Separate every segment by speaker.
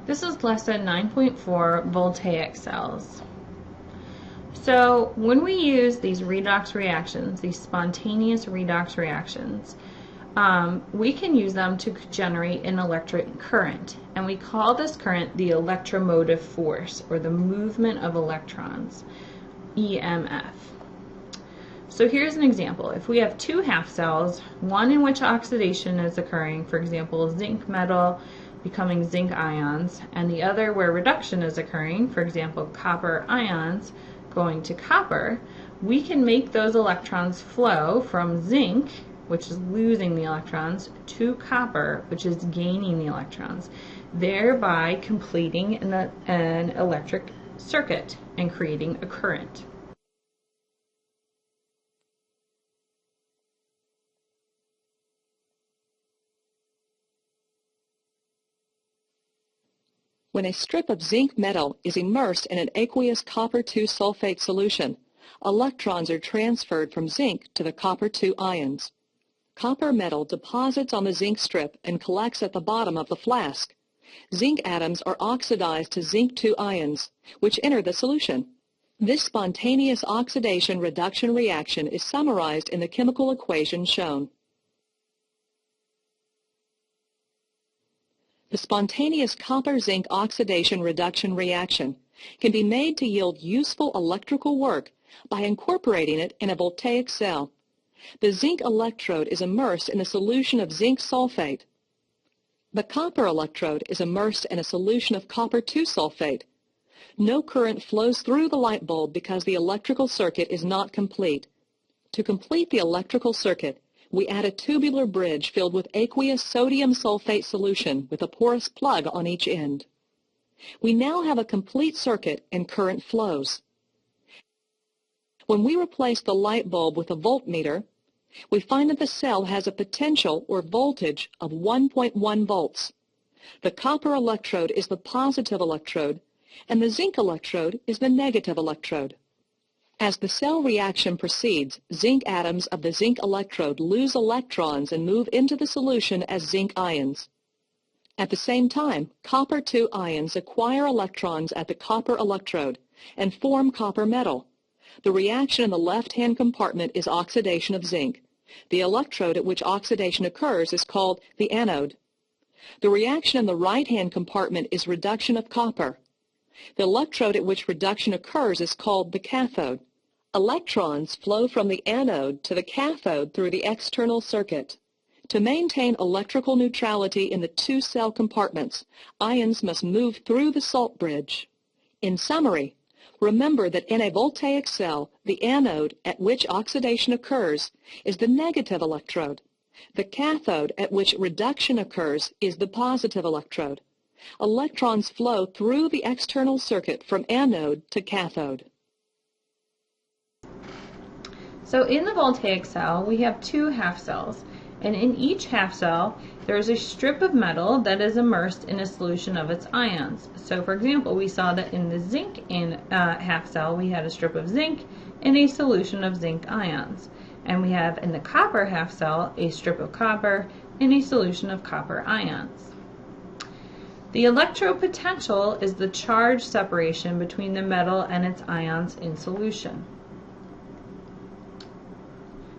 Speaker 1: This is lesson 9.4, Voltaic cells. So when we use these redox reactions, these spontaneous redox reactions, we can use them to generate an electric current. And we call this current the electromotive force, or the movement of electrons, EMF. So here's an example. If we have two half cells, one in which oxidation is occurring, for example, zinc metal becoming zinc ions, and the other where reduction is occurring, for example, copper ions going to copper, we can make those electrons flow from zinc, which is losing the electrons, to copper, which is gaining the electrons, thereby completing an electric circuit and creating a current.
Speaker 2: When a strip of zinc metal is immersed in an aqueous copper-2 sulfate solution, electrons are transferred from zinc to the copper-2 ions. Copper metal deposits on the zinc strip and collects at the bottom of the flask. Zinc atoms are oxidized to zinc-2 ions, which enter the solution. This spontaneous oxidation-reduction reaction is summarized in the chemical equation shown. The spontaneous copper-zinc oxidation-reduction reaction can be made to yield useful electrical work by incorporating it in a voltaic cell. The zinc electrode is immersed in a solution of zinc sulfate. The copper electrode is immersed in a solution of copper-2 sulfate. No current flows through the light bulb because the electrical circuit is not complete. To complete the electrical circuit, we add a tubular bridge filled with aqueous sodium sulfate solution with a porous plug on each end. We now have a complete circuit and current flows. When we replace the light bulb with a voltmeter, we find that the cell has a potential or voltage of 1.1 volts. The copper electrode is the positive electrode, and the zinc electrode is the negative electrode. As the cell reaction proceeds, zinc atoms of the zinc electrode lose electrons and move into the solution as zinc ions. At the same time, copper-2 ions acquire electrons at the copper electrode and form copper metal. The reaction in the left-hand compartment is oxidation of zinc. The electrode at which oxidation occurs is called the anode. The reaction in the right-hand compartment is reduction of copper. The electrode at which reduction occurs is called the cathode. Electrons flow from the anode to the cathode through the external circuit. To maintain electrical neutrality in the two cell compartments, ions must move through the salt bridge. In summary, remember that in a voltaic cell, the anode at which oxidation occurs is the negative electrode. The cathode at which reduction occurs is the positive electrode. Electrons flow through the external circuit from anode to cathode.
Speaker 1: So in the voltaic cell, we have two half cells, and in each half cell, there is a strip of metal that is immersed in a solution of its ions. So for example, we saw that in the zinc half cell, we had a strip of zinc in a solution of zinc ions. And we have in the copper half cell, a strip of copper in a solution of copper ions. The electropotential is the charge separation between the metal and its ions in solution.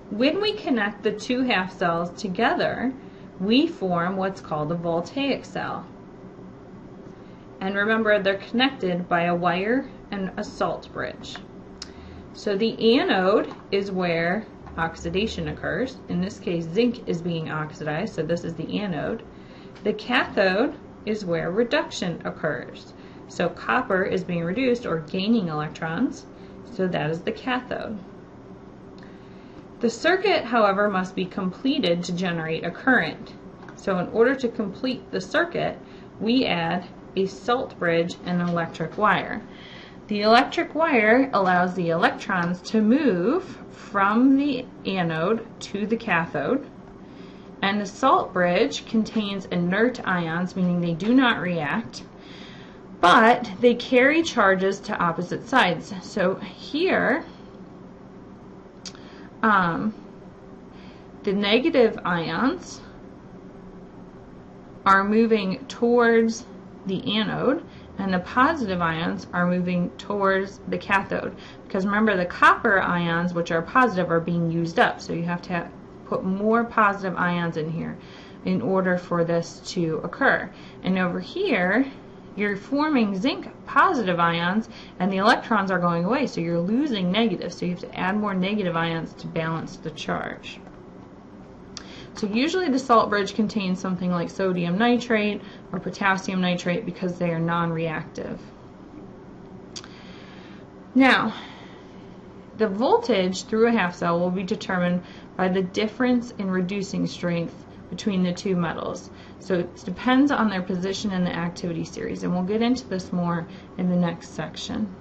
Speaker 1: When we connect the two half cells together, we form what's called a voltaic cell. And remember, they're connected by a wire and a salt bridge. So the anode is where oxidation occurs. In this case, zinc is being oxidized, so this is the anode. The cathode is where reduction occurs. So copper is being reduced or gaining electrons, so that is the cathode. The circuit, however, must be completed to generate a current. So in order to complete the circuit, we add a salt bridge and an electric wire. The electric wire allows the electrons to move from the anode to the cathode, and the salt bridge contains inert ions, meaning they do not react, but they carry charges to opposite sides. So here, the negative ions are moving towards the anode, and the positive ions are moving towards the cathode. Because remember, the copper ions, which are positive, are being used up, so you have to put more positive ions in here in order for this to occur. And over here, you're forming zinc positive ions, and the electrons are going away, so you're losing negative, so you have to add more negative ions to balance the charge. So usually the salt bridge contains something like sodium nitrate or potassium nitrate because they are non-reactive. Now, the voltage through a half cell will be determined by the difference in reducing strength between the two metals. So it depends on their position in the activity series, and we'll get into this more in the next section.